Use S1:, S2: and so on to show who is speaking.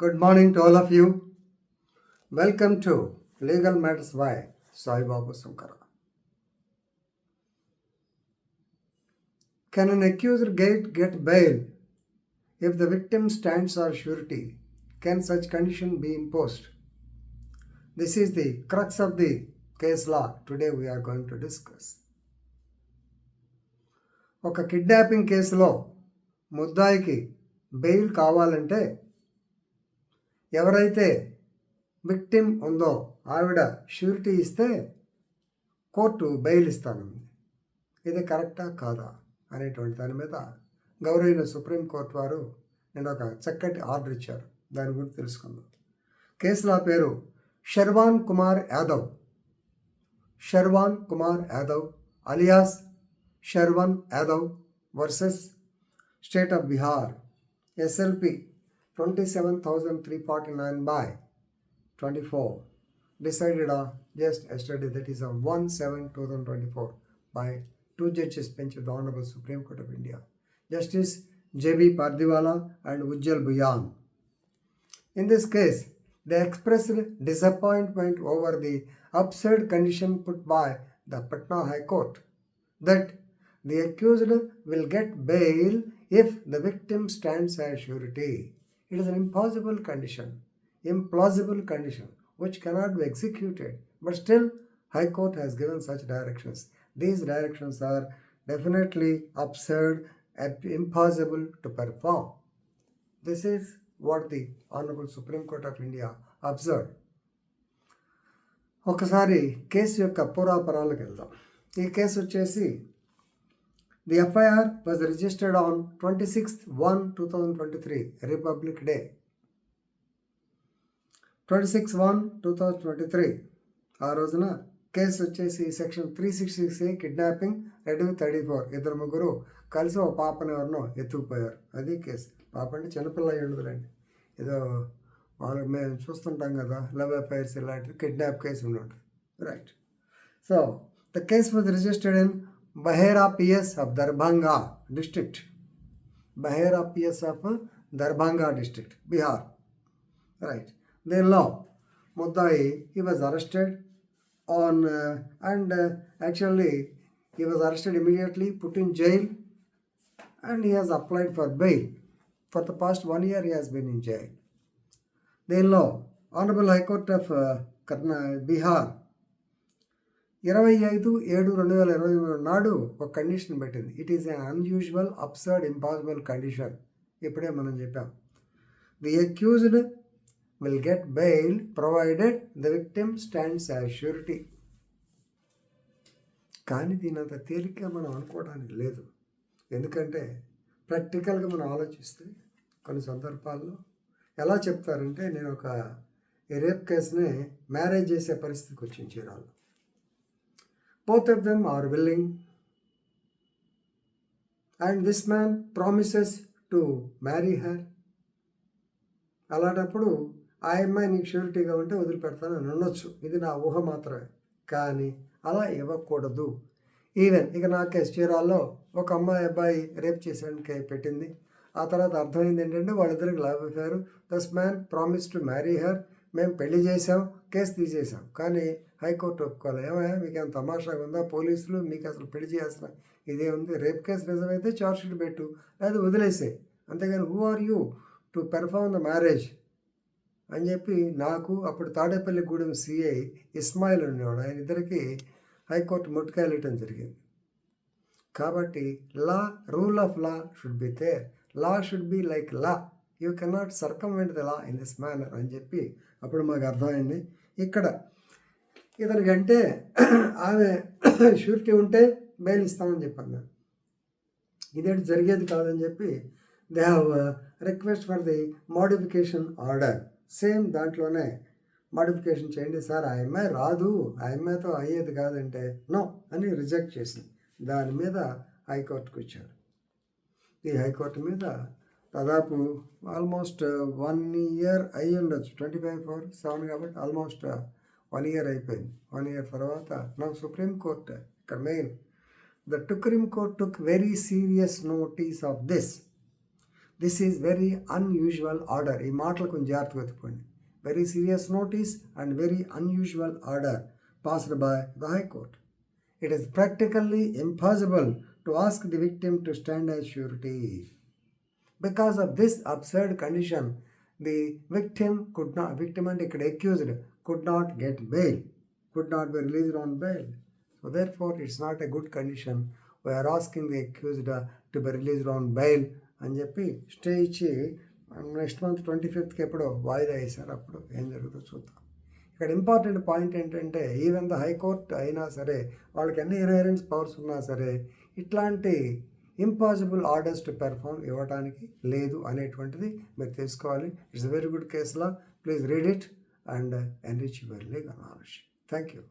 S1: Good morning to all of you. Welcome to Legal Matters by Sai Babu Sankara. Can an accused get bail if the victim stands or surety? Can such condition be imposed? This is the crux of the case law today we are going to discuss. ఒక kidnapping కేసులో ముద్దాయికి bail కావాలంటే ఎవరైతే victim ఉందో ఆవిడ surety ఇస్తే court bail ఇస్తానంది. ఇది కరెక్టా కాదా అనేటువంటి దాని మీద గౌరవైన సుప్రీంకోర్టు వారు నేను ఒక చక్కటి ఆర్డర్ ఇచ్చారు. దాని గురించి తెలుసుకుందాం. కేసుల పేరు Sharwan Kumar Yadav alias Sharvan Yadav versus state of Bihar SLP 27,349/24 decided just yesterday, that is on 1/7/2024 by 2 judges bench of the Honorable Supreme Court of India, Justice J.B. Pardiwala and Ujjal Bhuyan. In this case, they expressed disappointment over the absurd condition put by the Patna High Court that the accused will get bail if the victim stands as surety. It is an implausible condition which cannot be executed, but still High Court has given such directions. These directions are definitely absurd and impossible to perform. This is what the Honorable Supreme Court of India observed. ఒకసారి case యొక్క పూర్వాపరాలకు వెళ్దాం. ఈ case వచ్చేసి the FIR was registered on 26/1/2023, Republic Day. 26/1/2023 ఆ రోజున case వచ్చేసి section 366A kidnapping 234 ఇద్దరు ముగ్గురు కలిసి ఒక పాపని ఎవరినో ఎత్తుకుపోయారు. అది కేసు. పాప అంటే చిన్నపిల్ల అయి ఉండదులేండి, ఏదో వాళ్ళు మేము చూస్తుంటాం కదా లవ్ అఫైర్స్ ఇలాంటివి, కిడ్నాప్ కేసు ఉన్నట్టు, right. So the case was registered in Bahera PS of Darbhanga district, Bihar, right. Then law Muddai, he was arrested on actually he was arrested immediately, put in jail, and he has applied for bail. For the past 1 year he has been in jail. Then law Honorable High Court of Bihar 25/7/2023 నాడు ఒక condition పెట్టింది. It is an unusual, absurd, impossible condition. ఇప్పుడే మనం చెప్పాం. The accused will get bail provided the victim stands as surety. కానీ దీనంత తేలిగ్గా మనం అనుకోవడానికి లేదు. ఎందుకంటే ప్రాక్టికల్గా మనం ఆలోచిస్తే కొన్ని సందర్భాల్లో ఎలా చెప్తారంటే, నేను ఒక రేప్ కేసుని మ్యారేజ్ చేసే పరిస్థితికి వచ్చింది చీరాలు. Both of them are willing, and this man promises to marry her. అలాంటప్పుడు ఆ అమ్మాయి నీకు ష్యూరిటీగా ఉంటే వదిలిపెడతాను అని ఉండొచ్చు. ఇది నా ఊహ మాత్రమే. కానీ అలా ఇవ్వకూడదు. ఈవెన్ ఇక నా కేసు చీరాల్లో ఒక అబ్బాయి రేప్ చేసానికి పెట్టింది. ఆ తర్వాత అర్థమైంది ఏంటంటే వాళ్ళిద్దరికి love affair. Thus man promise to marry her. మేము పెళ్లి చేసాం, కేసు తీసేసాం. కానీ హైకోర్టు ఒప్పుకోవాలి. ఏమయ్యా మీకు ఏమైనా తమాషాగా ఉందా? పోలీసులు మీకు అసలు పెళ్లి చేయాల్సిన ఇదే ఉంది. రేప్ కేసు నిజమైతే చార్జ్షీట్ పెట్టు, లేదా వదిలేసే. అంతేగాని who are you to perform the marriage అని చెప్పి నాకు అప్పుడు తాడేపల్లిగూడెం సిఐ ఇస్మాయిల్ ఉండేవాడు. ఆయన ఇద్దరికి హైకోర్టు ముట్టుకాయలు ఇవ్వటం జరిగింది. కాబట్టి rule of law should be there. Law should be like law. You cannot circumvent the law in this manner అని చెప్పి అప్పుడు మాకు అర్థమైంది. ఇక్కడ ఇతనికంటే ఆమె ష్యూరిటీ ఉంటే బెయిల్ ఇస్తామని చెప్పాను నేను. ఇదేంటి జరిగేది కాదని చెప్పి they have request for the modification order. Same దాంట్లోనే మోడిఫికేషన్ చేయండి సార్, ఆ అమ్మాయి రాదు, ఆ అమ్మాయితో అయ్యేది కాదంటే నో అని రిజెక్ట్ చేసింది. దాని మీద హైకోర్టుకు వచ్చారు. ఈ హైకోర్టు మీద దాదాపు ఆల్మోస్ట్ 1 year అయ్యి ఉండొచ్చు. 25/4/7 కాబట్టి ఆల్మోస్ట్ 1 year అయిపోయింది. 1 year తర్వాత నాకు సుప్రీంకోర్టు ఇక్కడ main the supreme court took very serious notice of this. This is very unusual order. ఈ మాటలు కొంచెం జాగ్రత్తగా వెతుక్కోండి. Very serious notice and very unusual order passed by the High Court. It is practically impossible to ask the victim to stand as surety. Because of this absurd condition, the victim and accused could not get bail, could not be released on bail. So therefore, it's not a good condition. We are asking the accused to be released on bail అని చెప్పి stay ఇచ్చి next month 25th ఎప్పుడో వాయిదా వేశారు. అప్పుడు ఏం జరుగుతుందో చూద్దాం. ఇక్కడ ఇంపార్టెంట్ పాయింట్ ఏంటంటే ఈవెన్ ద హైకోర్టు అయినా సరే, వాళ్ళకి ఎన్ని ఇన్హెరెంట్ పవర్స్ ఉన్నా సరే, ఇట్లాంటి ఇంపాసిబుల్ ఆర్డర్స్ టు పెర్ఫామ్ ఇవ్వడానికి లేదు అనేటువంటిది మీరు తెలుసుకోవాలి. ఇట్స్ వెరీ గుడ్ కేసులా. Please read it and enrich your legal knowledge. Thank you.